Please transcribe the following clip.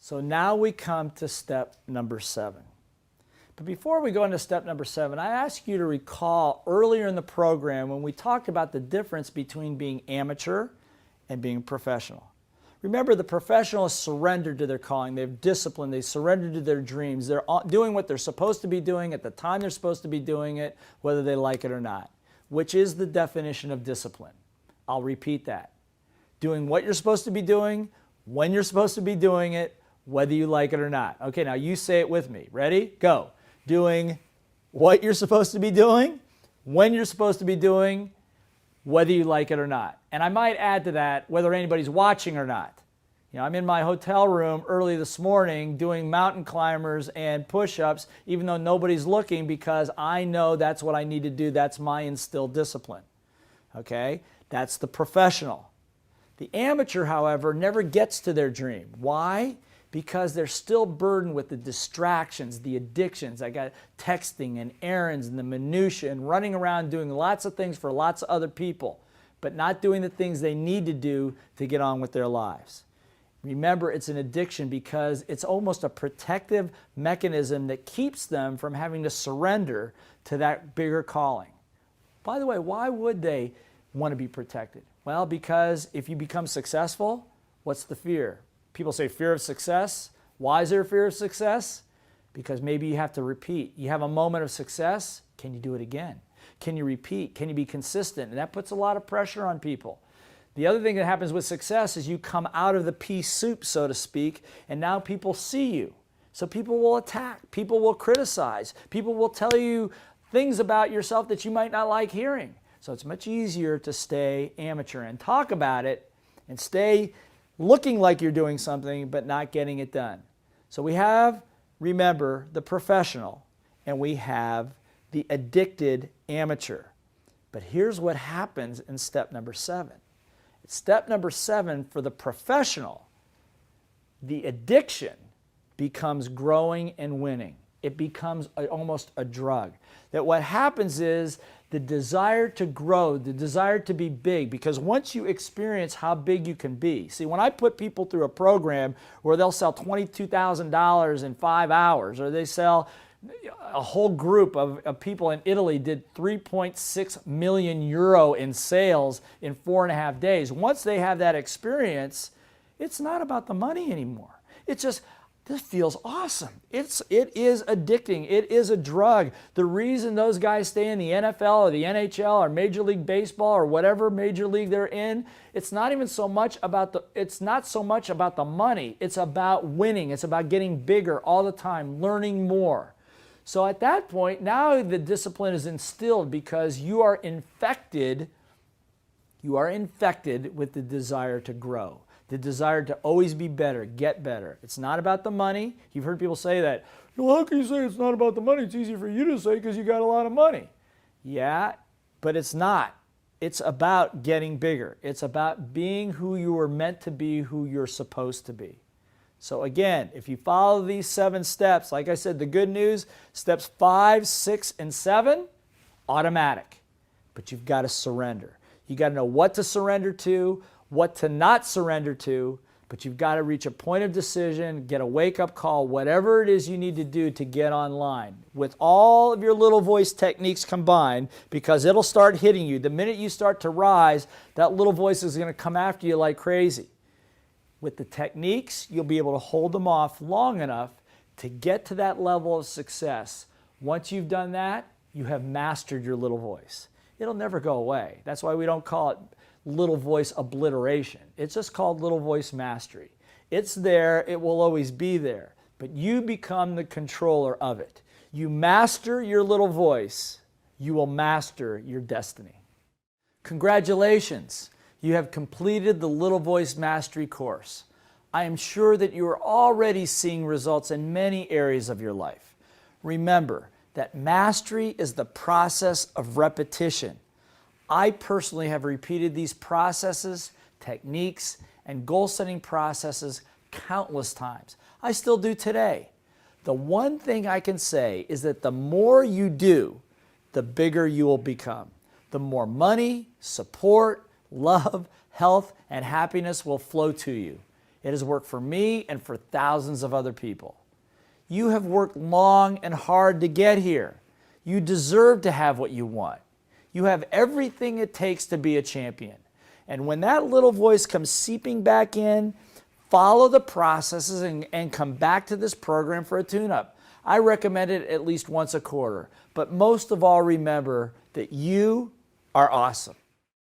So now we come to step number 7. But before we go into step number 7, I ask you to recall earlier in the program when we talked about the difference between being amateur and being professional. Remember, the professional is surrendered to their calling. They've disciplined. They surrendered to their dreams. They're doing what they're supposed to be doing at the time they're supposed to be doing it, whether they like it or not, which is the definition of discipline. I'll repeat that. Doing what you're supposed to be doing, when you're supposed to be doing it, whether you like it or not. Okay, now you say it with me. Ready? Go. Doing what you're supposed to be doing, when you're supposed to be doing, whether you like it or not. And I might add to that, whether anybody's watching or not. You know, I'm in my hotel room early this morning doing mountain climbers and push-ups, even though nobody's looking, because I know that's what I need to do. That's my instilled discipline. Okay? That's the professional. The amateur, however, never gets to their dream. Why? Because they're still burdened with the distractions, the addictions. I got texting and errands and the minutia and running around doing lots of things for lots of other people, but not doing the things they need to do to get on with their lives. Remember, it's an addiction because it's almost a protective mechanism that keeps them from having to surrender to that bigger calling. By the way, why would they want to be protected? Well, because if you become successful, what's the fear? People say fear of success. Why is there fear of success? Because maybe you have to repeat. You have a moment of success. Can you do it again? Can you repeat? Can you be consistent? And that puts a lot of pressure on people. The other thing that happens with success is you come out of the pea soup, so to speak, and now people see you. So people will attack. People will criticize. People will tell you things about yourself that you might not like hearing. So it's much easier to stay amateur and talk about it and stay looking like you're doing something but not getting it done. So we have, remember, the professional, and we have the addicted amateur. But here's what happens in step number 7. Step number 7 for the professional, the addiction becomes growing and winning. It becomes almost a drug. That what happens is the desire to grow, the desire to be big, because once you experience how big you can be. See, when I put people through a program where they'll sell $22,000 in 5 hours, or they sell a whole group of people in Italy did 3.6 million euro in sales in 4.5 days. Once they have that experience, it's not about the money anymore. It's just, this feels awesome. It is addicting. It is a drug. The reason those guys stay in the NFL or the NHL or Major League Baseball or whatever major league they're in, it's not so much about the money. It's about winning. It's about getting bigger all the time, learning more. So at that point, now the discipline is instilled because you are infected with the desire to grow. The desire to always be better, get better. It's not about the money. You've heard people say that. Well, how can you say it's not about the money? It's easy for you to say because you got a lot of money. Yeah, but it's not. It's about getting bigger. It's about being who you were meant to be, who you're supposed to be. So again, if you follow these 7 steps, like I said, the good news, steps 5, 6, and 7, automatic. But you've got to surrender. You got to know what to surrender to, what to not surrender to, but you've got to reach a point of decision, get a wake-up call, whatever it is you need to do to get online with all of your little voice techniques combined, because it'll start hitting you. The minute you start to rise, that little voice is going to come after you like crazy. With the techniques, you'll be able to hold them off long enough to get to that level of success. Once you've done that, you have mastered your little voice. It'll never go away. That's why we don't call it little voice obliteration. It's just called little voice mastery. It's there, it will always be there, but you become the controller of it. You master your little voice, you will master your destiny. Congratulations, you have completed the Little Voice Mastery course. I am sure that you are already seeing results in many areas of your life. Remember that mastery is the process of repetition. I personally have repeated these processes, techniques, and goal-setting processes countless times. I still do today. The one thing I can say is that the more you do, the bigger you will become. The more money, support, love, health, and happiness will flow to you. It has worked for me and for thousands of other people. You have worked long and hard to get here. You deserve to have what you want. You have everything it takes to be a champion. And when that little voice comes seeping back in, follow the processes and come back to this program for a tune-up. I recommend it at least once a quarter. But most of all, remember that you are awesome.